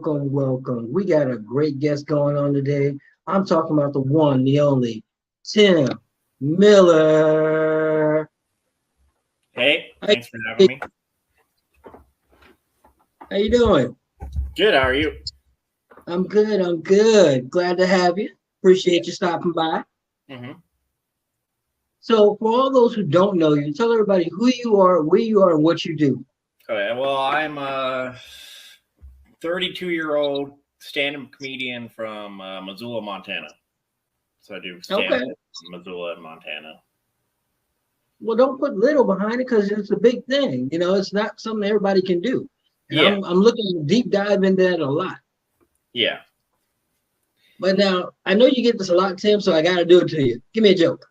welcome, welcome. We got a great guest going on today. I'm talking about the one, the only, Tim Miller. Hey, Hey, thanks for having me. how you doing? Good, how are you? I'm good. I'm good. Glad to have you. Appreciate you stopping by. hmm So, for all those who don't know you, tell everybody who you are, where you are, and what you do. Okay, well, I'm a 32-year-old stand-up comedian from Missoula, Montana. So I do Okay. stand-up in Missoula, Montana. Well, don't put little behind it because it's a big thing. You know, it's not something everybody can do. And Yeah, I'm looking to deep dive into that a lot. yeah. But now I know you get this a lot, Tim, so I gotta do it to you. Give me a joke.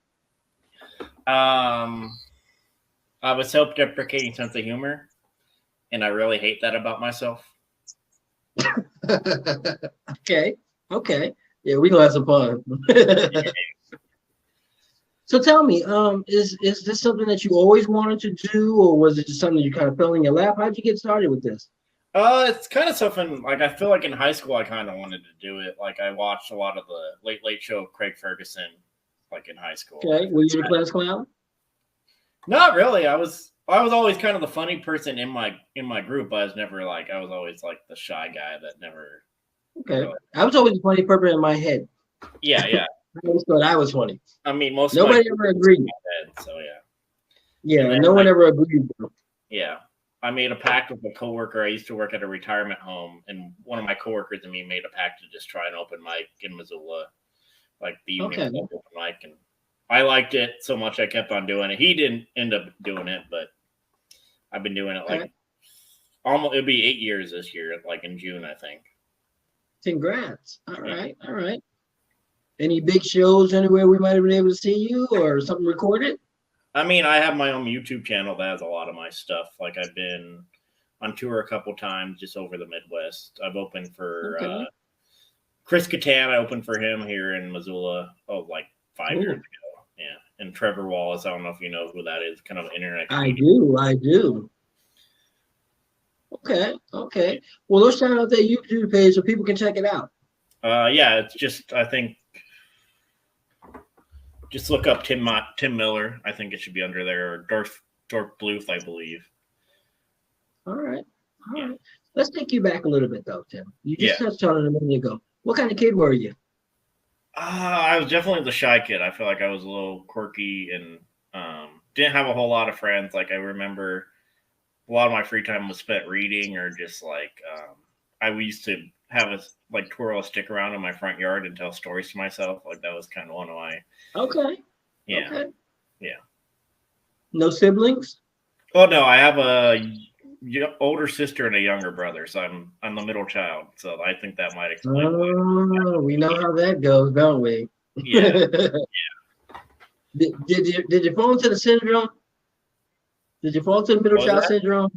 Um, I have a self-deprecating sense of humor, and I really hate that about myself. Okay. Okay. Yeah, we gonna have some fun. So tell me, is this something that you always wanted to do, or was it just something you kind of fell in your lap? How'd you get started with this? It's kind of something like I feel like in high school I kind of wanted to do it. Like I watched a lot of the Late Late Show of Craig Ferguson, like in high school. Okay, were you the class clown? Not really. I was always kind of the funny person in my group. I was never like I was always like the shy guy that never Okay, really. I was always the funny person in my head. Yeah, yeah. I always thought I was funny. I mean, most of my Nobody group ever was in agreed. my head, so yeah. And Yeah, then no one like ever agreed. yeah, I made a pact with a coworker. I used to work at a retirement home, and one of my coworkers and me made a pact to just try an open mic in Missoula, like the evening Okay, club open mic, and I liked it so much I kept on doing it. He didn't end up doing it, but I've been doing it like okay. almost. It'll be 8 years this year, like in June, I think. Congrats. All Yeah. right, all right. Any big shows anywhere we might have been able to see you or something recorded? I mean, I have my own YouTube channel that has a lot of my stuff. Like I've been on tour a couple times just over the Midwest. I've opened for Okay. Chris Kattan. I opened for him here in Missoula. Oh, like 5 years Ooh, ago. Yeah, and Trevor Wallace. I don't know if you know who that is. Kind of an internet I comedian. do. I do. Okay. Okay. Well, let's shout out that YouTube page so people can check it out. Yeah, it's just I think just look up Tim Miller. I think it should be under there or Dorf Bluth, I believe. All right. All Yeah, right. Let's take you back a little bit, though, Tim. You yeah. just touched on it a minute ago. What kind of kid were you? I was definitely the shy kid. I feel like I was a little quirky and didn't have a whole lot of friends. Like I remember a lot of my free time was spent reading or just like I used to have a like twirl a stick around in my front yard and tell stories to myself. Like that was kind of one of my Okay. yeah Okay. yeah. No siblings? Oh no, I have a older sister and a younger brother, so I'm the middle child. So I think that might explain why. Oh, we know how that goes, don't we? Yeah, Did you fall into the syndrome? Did you fall into the middle what was child that? syndrome?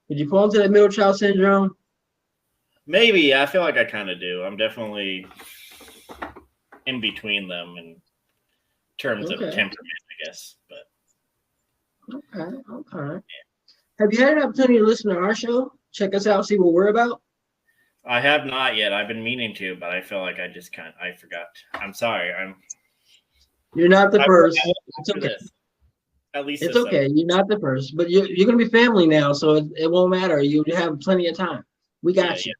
Did you fall into that middle child syndrome? Maybe I feel like I kind of do. I'm definitely in between them in terms of Okay. temperament, I guess. But Okay. Okay. Have you had an opportunity to listen to our show? Check us out, see what we're about. I have not yet. I've been meaning to, but I feel like I forgot. I'm sorry. You're not the I will first. It's after okay. this. At least It's this episode. okay. You're not the first, but you're gonna be family now, so it won't matter. You have plenty of time. We Yeah, got yeah, you.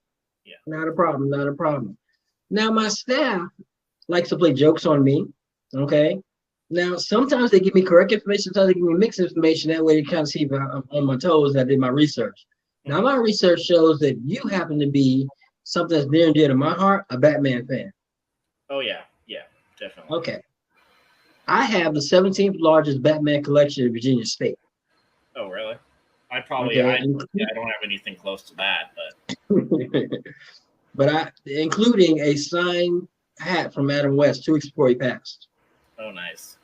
yeah. Not a problem. Not a problem. Now my staff likes to play jokes on me. Okay. Now sometimes they give me correct information, sometimes they give me mixed information. That way, you kind of see if I'm on my toes. I did my research. Now hmm my research shows that you happen to be something that's near and dear to my heart, a Batman fan. Oh yeah, yeah, definitely. Okay. I have the 17th largest Batman collection in Virginia State. Oh really? I probably Okay. I don't have anything close to that, but But including a signed hat from Adam West 2 weeks before he passed. oh nice.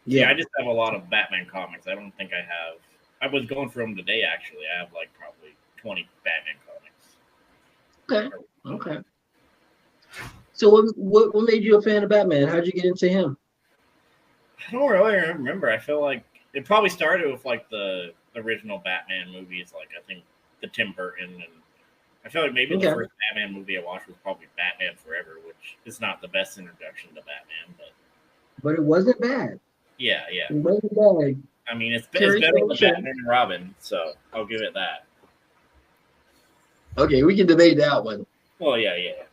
See, Yeah. I just have a lot of Batman comics. I don't think I have. I was going through them today. Actually, I have like probably 20 Batman Okay. comics. Okay. So what made you a fan of Batman? How'd you get into him? I don't really remember. I feel like it probably started with like the original Batman movies, like I think the Tim Burton and I feel like maybe the Okay. first Batman movie I watched was probably Batman Forever, which is not the best introduction to Batman, but But it wasn't bad. yeah, yeah. It wasn't bad. I mean, it's Terry better than Pratchett. Batman and Robin, so I'll give it that. Okay, we can debate that one. Well, yeah, yeah,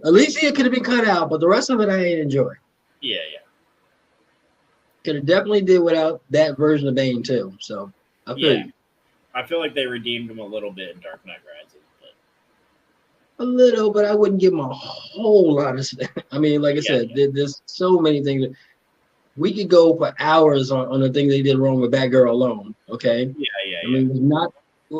Alicia could have been cut out, but the rest of it I ain't enjoy. yeah, yeah. Could have definitely did without that version of Bane too. So I feel Yeah. you. I feel like they redeemed him a little bit in Dark Knight Rises, but A little, but I wouldn't give him a whole lot of stuff. I mean, like I said, there's so many things. We could go for hours on the things they did wrong with Batgirl alone. Okay. yeah, yeah, I mean, not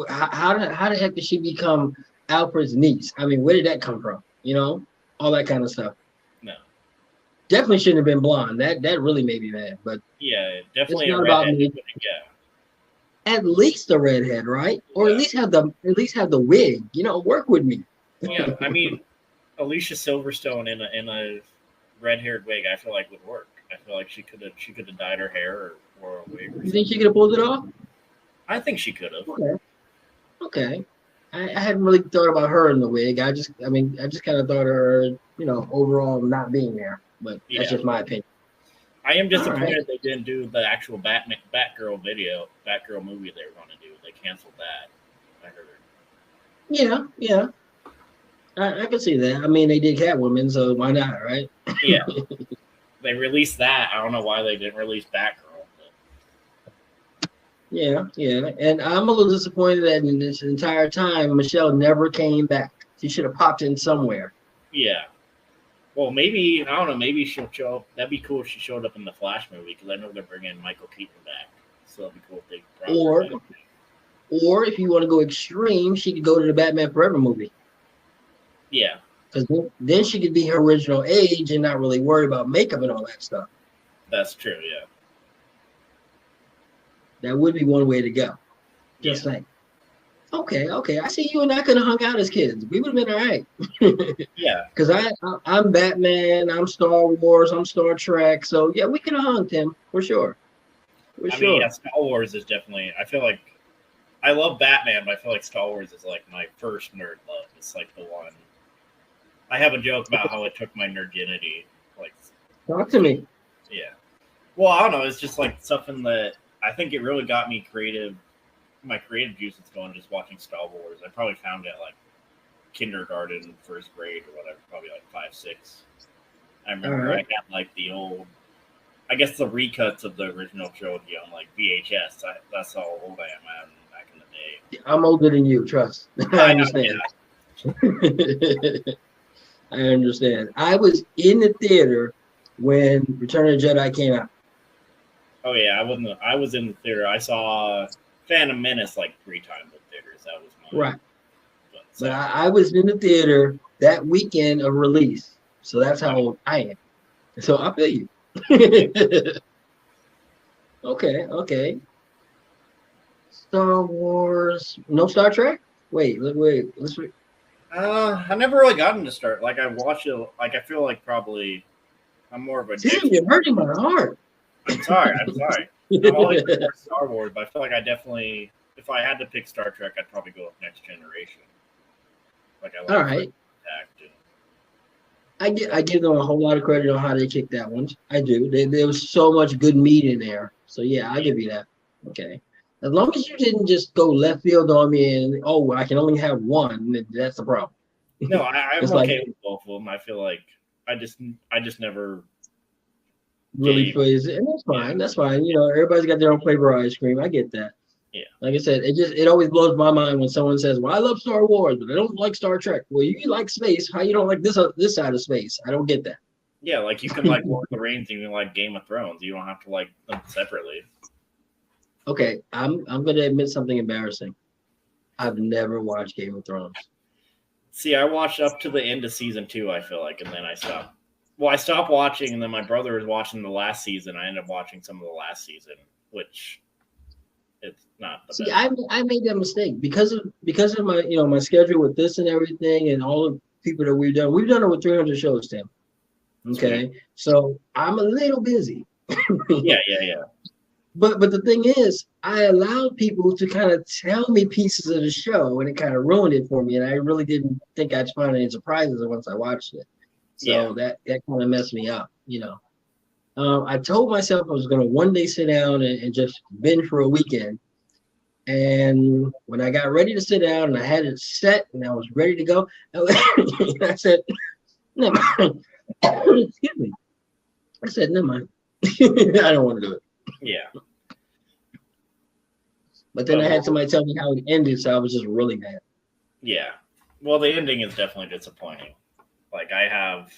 how the heck did she become Alfred's niece? I mean, where did that come from? You know, all that kind of stuff. no, Definitely shouldn't have been blonde. That really made me mad. But yeah, definitely it's a not about redhead. me. Yeah, At least a redhead, right? Or at least have the wig. You know, work with me. yeah. I mean, Alicia Silverstone in a red-haired wig, I feel like would work. I feel like she could have dyed her hair or wore a wig. Or You think she could have pulled it off? I think she could have. Okay. I hadn't really thought about her in the wig. I just kind of thought of her, you know, overall not being there. But that's just my opinion. I am disappointed they didn't do the actual Batgirl movie they were going to do. They canceled that. I heard. Yeah. I can see that. I mean, they did Catwoman, so why not, right? Yeah. They released that. I don't know why they didn't release Batgirl. But... Yeah. And I'm a little disappointed that in this entire time, Michelle never came back. She should have popped in somewhere. Yeah. Well, maybe, I don't know, maybe she'll show up. That'd be cool if she showed up in the Flash movie, because I know they're bringing Michael Keaton back. So that'd be cool if they brought her back. Or if you want to go extreme, she could go to the Batman Forever movie. Yeah. Because then she could be her original age and not really worry about makeup and all that stuff. That's true, yeah. That would be one way to go. Just saying. Okay. I see you and I could have hung out as kids. We would have been all right. Yeah. Because I'm Batman, I'm Star Wars, I'm Star Trek. So, yeah, we could have hung him for sure. I mean, yeah, Star Wars is definitely, I feel like, I love Batman, but I feel like Star Wars is like my first nerd love. It's like the one. I have a joke about how it took my nerdinity. Like, talk to me. Yeah. Well, I don't know. It's just like something that I think it really got me creative. My creative juices going just watching Star Wars. I probably found it like kindergarten, first grade, or whatever. Probably like 5, 6. I remember I had like the old, I guess the recuts of the original trilogy on like VHS. That's how old I am back in the day. I'm older than you, trust. I understand. I understand. I was in the theater when Return of the Jedi came out. Oh yeah, I was in the theater. I saw Phantom Menace like 3 times in theaters. That was my right. But I was in the theater that weekend of release, so that's how old I am. So I feel you. Okay. Star Wars, no Star Trek. Wait. Let's. I never really got into Star. Like I watch it. Like I feel like probably I'm more of a. Damn, you're hurting my heart. I'm sorry. I'm always Star Wars, but I feel like I definitely, if I had to pick Star Trek, I'd probably go with Next Generation. Like I like all right. I give them a whole lot of credit on how they kicked that one. I do. There was so much good meat in there. So yeah, I'll give you that. Okay. As long as you didn't just go left field on me and I can only have one, that's the problem. No, I'm okay with both of them. I feel like I just never really plays it, and that's fine. Yeah. That's fine. You know, everybody's got their own flavor of ice cream. I get that. Yeah. Like I said, it always blows my mind when someone says, "Well, I love Star Wars, but I don't like Star Trek." Well, you like space. How you don't like this side of space? I don't get that. Yeah, like you can like Lord of the Rings, and you can like Game of Thrones. You don't have to like them separately. Okay, I'm going to admit something embarrassing. I've never watched Game of Thrones. See, I watched up to the end of season 2, I feel like, and then I stopped. Well, I stopped watching, and then my brother was watching the last season. I ended up watching some of the last season, which it's not the best. I made that mistake because of my my schedule with this and everything, and all the people that we've done. We've done over 300 shows, Tim. Okay, so I'm a little busy. Yeah. But the thing is, I allowed people to kind of tell me pieces of the show, and it kind of ruined it for me. And I really didn't think I'd find any surprises once I watched it. Yeah. So that kind of messed me up, you know. I told myself I was going to one day sit down and just binge for a weekend. And when I got ready to sit down and I had it set and I was ready to go, I said, never mind. Excuse me. I said, never mind. I don't want to do it. Yeah. But then I had somebody tell me how it ended, so I was just really mad. Yeah. Well, the ending is definitely disappointing. Like I've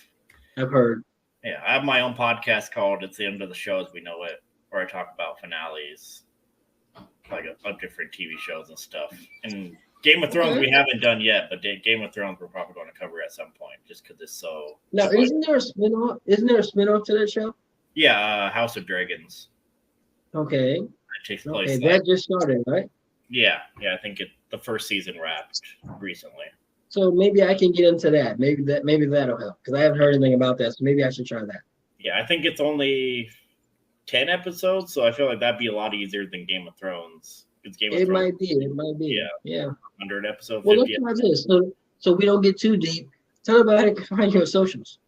heard. Yeah, I have my own podcast called "It's the End of the Show as We Know It," where I talk about finales, like of different TV shows and stuff. And Game of Thrones we haven't done yet, but Game of Thrones we're probably going to cover at some point, just because it's so. Now, isn't there a spinoff? Isn't there a spinoff to that show? Yeah, House of Dragons. Okay. It takes place. Okay, that just started, right? Yeah. I think the first season wrapped recently. So maybe I can get into that. Maybe that'll help because I haven't heard anything about that. So maybe I should try that. Yeah, I think it's only 10 episodes, so I feel like that'd be a lot easier than Game of Thrones. It might be. Yeah. 100 episodes. Well, let's try this. So we don't get too deep. Tell about how to find your socials.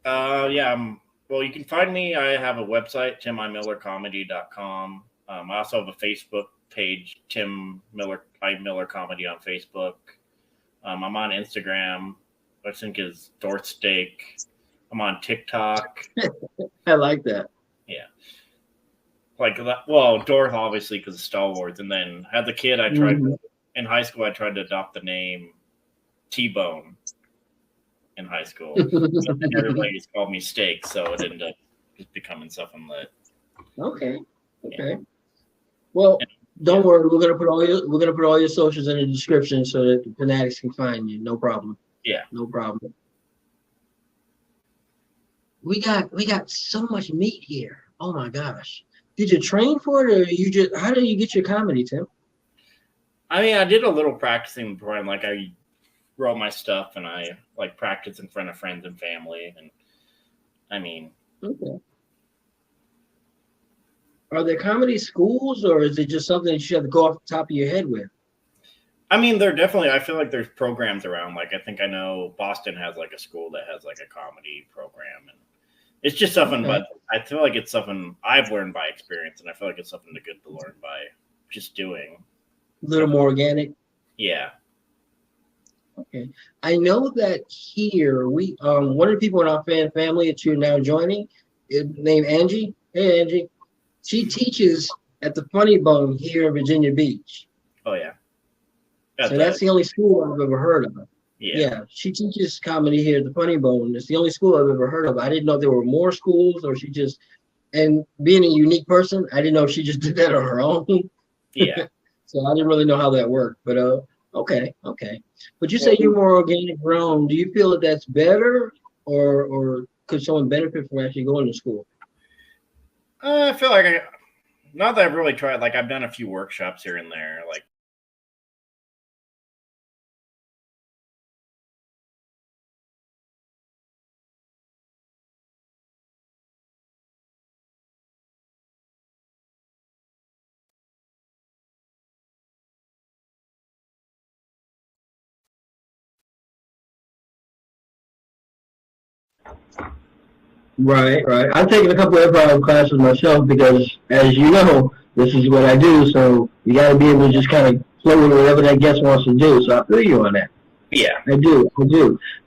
Yeah. Well, you can find me. I have a website, timimillercomedy.com. I also have a Facebook page, Tim Miller Comedy on Facebook. I'm on Instagram, which I think is Dorth Steak. I'm on TikTok. I like that. Yeah. Like that. Well, Dorth, obviously, because of Star Wars. And then as a kid, I tried, in high school, I tried to adopt the name T-Bone in high school. And everybody just called me Steak, so it ended up just becoming something that. Okay. Yeah. Well, don't worry. We're gonna put all your socials in the description so that the fanatics can find you. No problem. Yeah. No problem. We got so much meat here. Oh my gosh. Did you train for it, or how do you get your comedy, Tim? I mean, I did a little practicing before. Like I wrote my stuff and I like practiced in front of friends and family. And I mean, okay. Are there comedy schools, or is it just something that you have to go off the top of your head with? I mean, I feel like there's programs around. Like, I think I know Boston has like a school that has like a comedy program, and it's just something. Okay. But I feel like it's something I've learned by experience, and I feel like it's something good to learn by just doing. A little more organic. Yeah. Okay. I know that here we one of the people in our family that you're now joining is named Angie. Hey, Angie. She teaches at the Funny Bone here in Virginia Beach. Oh, yeah. So that's the only school I've ever heard of. Yeah. She teaches comedy here at the Funny Bone. It's the only school I've ever heard of. I didn't know there were more schools, or and being a unique person, I didn't know if she just did that on her own. Yeah. So I didn't really know how that worked. But okay. But you say you're more organic grown. Do you feel that that's better, or could someone benefit from actually going to school? I feel like not that I've really tried. Like, I've done a few workshops here and there. Like, Right. I've taken a couple of improv classes myself because, as you know, this is what I do. So you got to be able to just kind of flow with whatever that guest wants to do. So I feel you on that. Yeah, I do.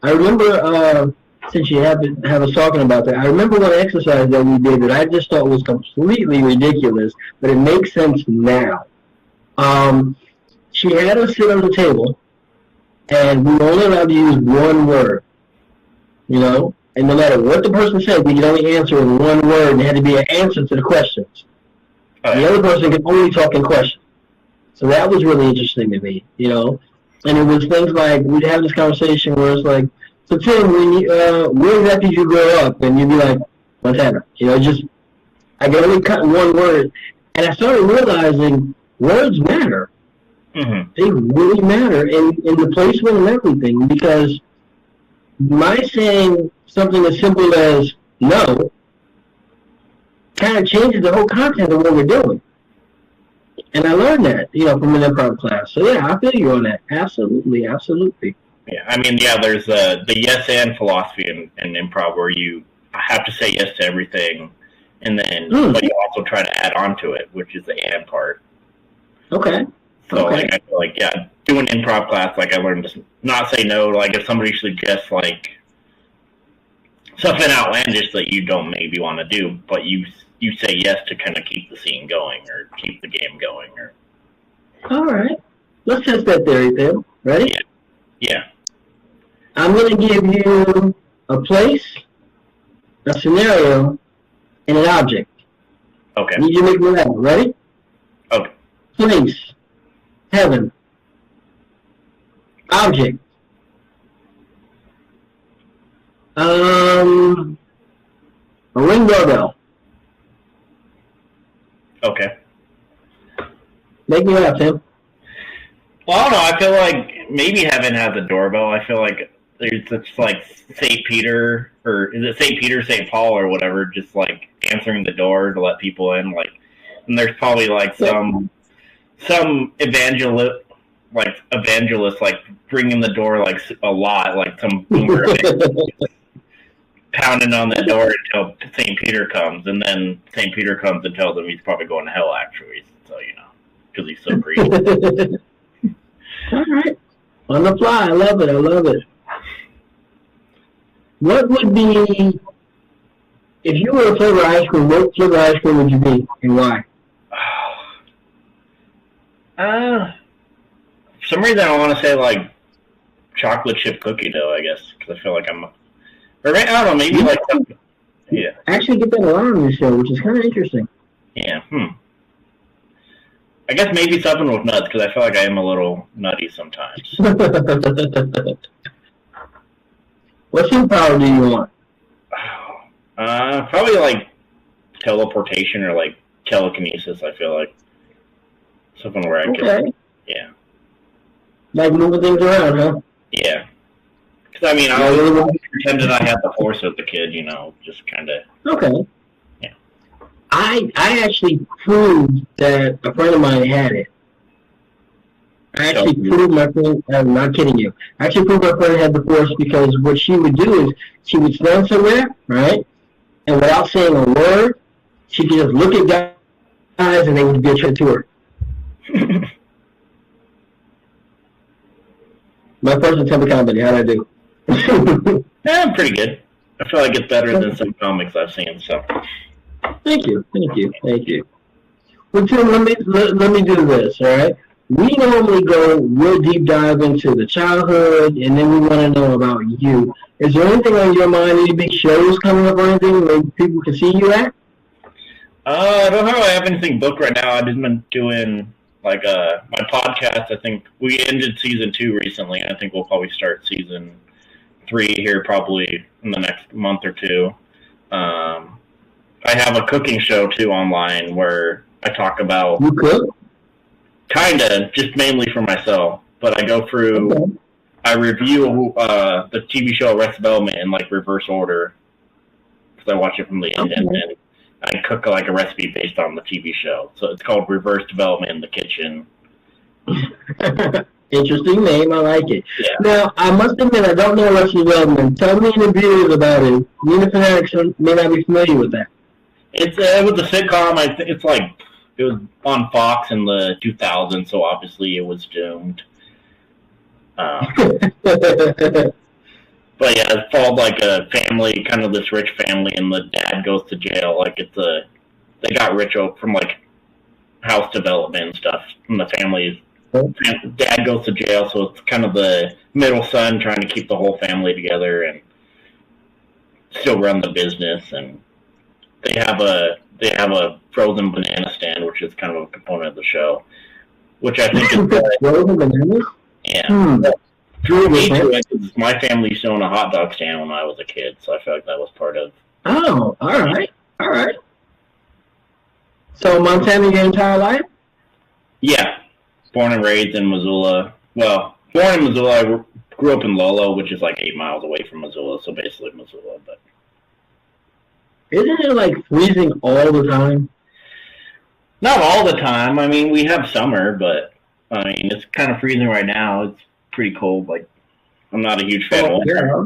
I remember, since you have us talking about that, I remember one exercise that we did that I just thought was completely ridiculous, but it makes sense now. She had us sit on the table, and we were only allowed to use one word, and no matter what the person said, we could only answer in one word, and it had to be an answer to the questions. Okay. The other person could only talk in questions. So that was really interesting to me, And it was things like, we'd have this conversation where it's like, so Tim, where exactly did you grow up? And you'd be like, Montana. I could only cut one word. And I started realizing words matter. Mm-hmm. They really matter in the placement and everything, because my saying something as simple as no kind of changes the whole content of what we're doing. And I learned that, from an improv class. So yeah, I feel you on that. Absolutely, absolutely. Yeah, I mean, yeah, there's the yes and philosophy in improv where you have to say yes to everything, and then but you also try to add on to it, which is the and part. Okay. So like, I feel like, yeah, doing improv class, like I learned to not say no. Like if somebody suggests like something outlandish that you don't maybe want to do, but you say yes to kind of keep the scene going or keep the game going. Or all right, let's test that theory, Phil. Ready? Yeah. I'm going to give you a place, a scenario, and an object. Okay. Need you to make me laugh. Ready? Okay. Place, heaven, object. A ring doorbell. Okay. Make me laugh, Tim. Well, I don't know. I feel like maybe heaven has a doorbell. I feel like there's just like St. Peter, or is it St. Peter, St. Paul, or whatever, just like answering the door to let people in. Like, and there's probably like some evangelist like ringing the door like a lot, like some boomer pounding on the door until St. Peter comes, and then St. Peter comes and tells him he's probably going to hell, actually. So, because he's so greedy. All right. On the fly. I love it. I love it. What would be, if you were a flavor of ice cream, what flavor of ice cream would you be and why? For some reason, I want to say like chocolate chip cookie dough, I guess, because I feel like I'm, or I don't know, maybe like something. Yeah. Actually, get that a lot on this show, which is kind of interesting. Yeah. I guess maybe something with nuts, because I feel like I am a little nutty sometimes. What superpower do you want? Probably like teleportation or like telekinesis. I feel like something where I can. Yeah. Like moving things around, huh? Yeah. Because I mean, I always pretended I had the Force as a kid. Just kind of. Okay. Yeah. I actually proved that a friend of mine had it. I actually proved my friend, I'm not kidding you. I actually proved my friend had the Force because what she would do is she would stand somewhere, right? And without saying a word, she could just look at guys and they would get to her. My first attempt at comedy, how'd I do? Yeah, I'm pretty good. I feel like it's better than some comics I've seen, so. Thank you. Well, Tim, let me do this, all right? We normally go real deep dive into the childhood, and then we want to know about you. Is there anything on your mind, any big shows coming up or anything where people can see you at? I don't know if I have anything booked right now. I've just been doing, like, my podcast. I think we ended season 2 recently. I think we'll probably start season 3 here probably in the next month or 2. I have a cooking show, too, online where I talk about... You cook? Kinda, just mainly for myself. But I go through, I review the TV show Arrested Development in like reverse order because I watch it from the end, and I cook like a recipe based on the TV show. So it's called Reverse Development in the Kitchen. Interesting name, I like it. Yeah. Now, I must admit, I don't know Arrested Development. Tell me in the videos about it. Me and the fanatics may not be familiar with that. It was a sitcom. It's like, it was on Fox in the 2000s, so obviously it was doomed. But yeah, it followed like a family, kind of this rich family, and the dad goes to jail. Like they got rich from like house development and stuff. And the dad goes to jail, so it's kind of the middle son trying to keep the whole family together and still run the business. And they have a frozen banana stand, which is kind of a component of the show, which I think is good. Frozen bananas? Yeah. Drew me to it because my family used to own a hot dog stand when I was a kid, so I feel like that was part of. Oh, all right. So Montana your entire life? Yeah. Born and raised in Missoula. Well, born in Missoula. I grew up in Lolo, which is like 8 miles away from Missoula, so basically Missoula. But Isn't it like freezing all the time? Not all the time. I mean, we have summer, but I mean, it's kind of freezing right now. It's pretty cold. Like, I'm not a huge fan of winter. Yeah.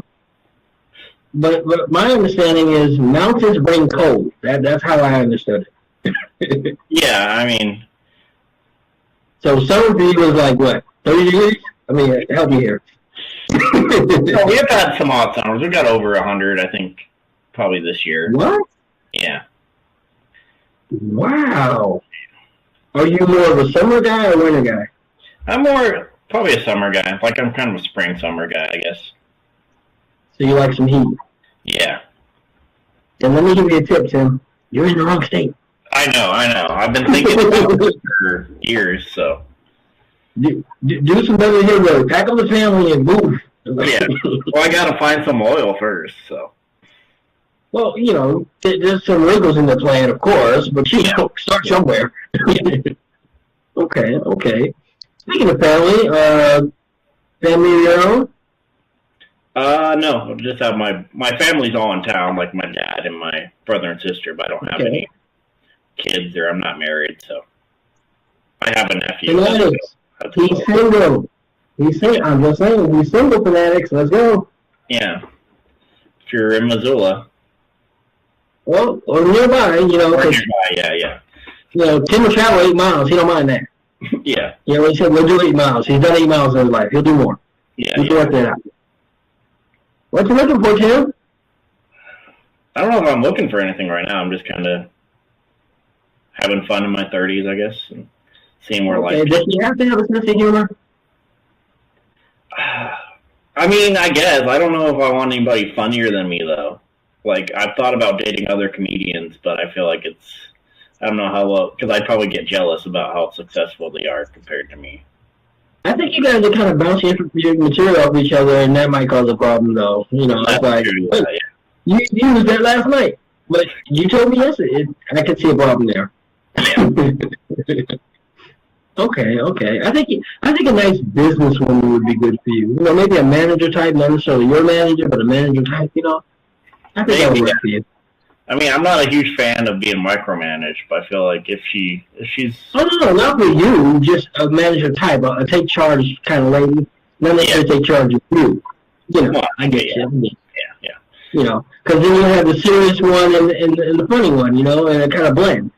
But my understanding is mountains bring cold. That's how I understood it. Yeah, I mean, So summer for you was like what, 30 degrees? I mean, help me here. no, we have had some hot summers. We got over 100, I think, probably this year. What? Yeah. Wow. Are you more of a summer guy or winter guy? I'm more probably a summer guy. Like, I'm kind of a spring summer guy, I guess. So you like some heat. Yeah. And let me give you a tip, Tim. You're in the wrong state. I know. I've been thinking about this for years, so. Do some Beverly Hills Road. Pack up the family and move. Yeah. Well, I got to find some oil first, so. Well, you know, there's some wrinkles in the plan, of course, but you know, start somewhere. Okay. Speaking of family, family of your own? No, just have my family's all in town, like my dad and my brother and sister, but I don't have any kids or I'm not married, so. I have a nephew. Fanatics. He's single. I'm just saying, he's single, Fanatics. Let's go. Yeah. If you're in Missoula. Well, or nearby, you know. Or nearby, yeah. You know, Tim will travel 8 miles. He don't mind that. Yeah. You know, he said, we'll do 8 miles. He's done 8 miles in his life. He'll do more. Yeah. He'll work that out. What you looking for, Tim? I don't know if I'm looking for anything right now. I'm just kind of having fun in my 30s, I guess, and seeing where life Does he have to have a sense of humor? I mean, I guess. I don't know if I want anybody funnier than me, though. Like, I've thought about dating other comedians, but I feel like I don't know how well, because I'd probably get jealous about how successful they are compared to me. I think you guys are kind of bouncing your material off each other, and that might cause a problem, though. You know, it's like, you used that last night, but you told me yesterday. I could see a problem there. Okay. I think a nice businesswoman would be good for you. You know, maybe a manager type, not necessarily your manager, but a manager type. You know, I think that would work for you. I mean, I'm not a huge fan of being micromanaged, but I feel like if she's... Oh, no, not for you, just a manager type, a take charge kind of lady. Not necessarily take charge of you. You know, well, I get you. Yeah. You know, because then you have the serious one and the funny one, you know, and it kind of blend.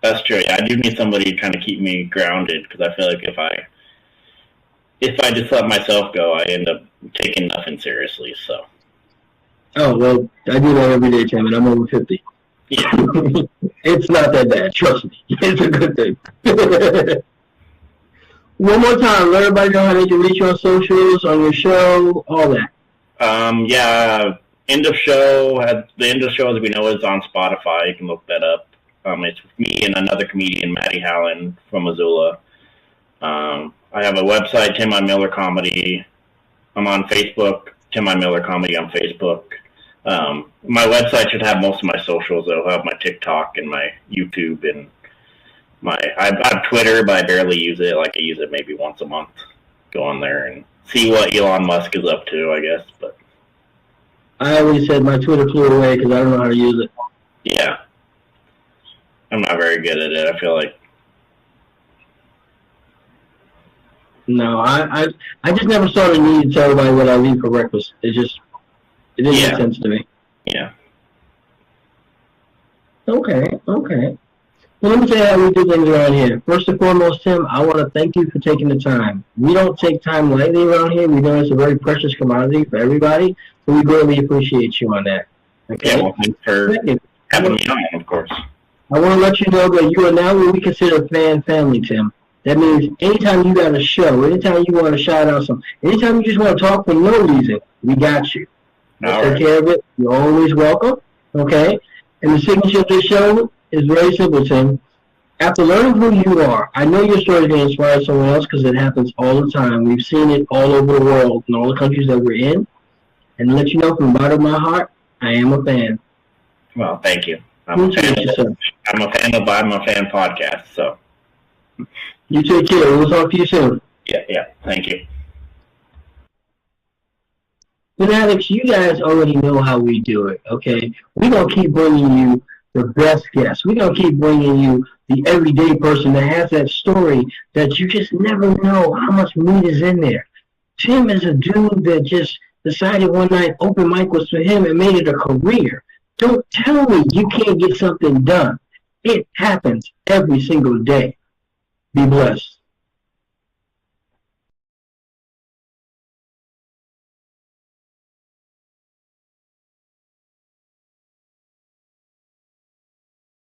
That's true. Yeah, I do need somebody to kind of keep me grounded, because I feel like if I just let myself go, I end up taking nothing seriously, so... Oh, well, I do that every day, Tim, and I'm over 50. Yeah. It's not that bad, trust me. It's a good thing. One more time, let everybody know how they can reach you on socials, on your show, all that. Yeah, End of Show, the End of Show as we know is on Spotify. You can look that up. It's me and another comedian, Maddie Howland from Missoula. I have a website, Tim I. Miller Comedy. I'm on Facebook, Tim I. Miller Comedy on Facebook. My website should have most of my socials. It'll have my TikTok and my YouTube and I have Twitter, but I barely use it. Like, I use it maybe once a month. Go on there and see what Elon Musk is up to, I guess. But I always said my Twitter flew away because I don't know how to use it. Yeah. I'm not very good at it, I feel like. No, I just never saw the need to tell everybody what I eat for breakfast. It didn't make sense to me. Yeah. Okay. Well, let me tell you how we do things around here. First and foremost, Tim, I want to thank you for taking the time. We don't take time lightly around here. We know it's a very precious commodity for everybody, so we greatly appreciate you on that. Okay? Yeah, well, thanks for having me on, of course. I want to let you know that you are now what we consider fan family, Tim. That means anytime you got a show, anytime you want to shout out something, anytime you just want to talk for no reason, we got you. We'll take care of it. You're always welcome. Okay? And the signature of this show is very simple, Tim. After learning who you are, I know your story is going to inspire someone else because it happens all the time. We've seen it all over the world in all the countries that we're in. And to let you know from the bottom of my heart, I am a fan. Well, thank you. I'm a fan of I'm a Fan podcast, so. You take care. We'll talk to you soon. Yeah. Thank you. Fanatics, you guys already know how we do it, okay? We're going to keep bringing you the best guests. We're going to keep bringing you the everyday person that has that story that you just never know how much meat is in there. Tim is a dude that just decided one night open mic was for him and made it a career. Don't tell me you can't get something done. It happens every single day. Be blessed.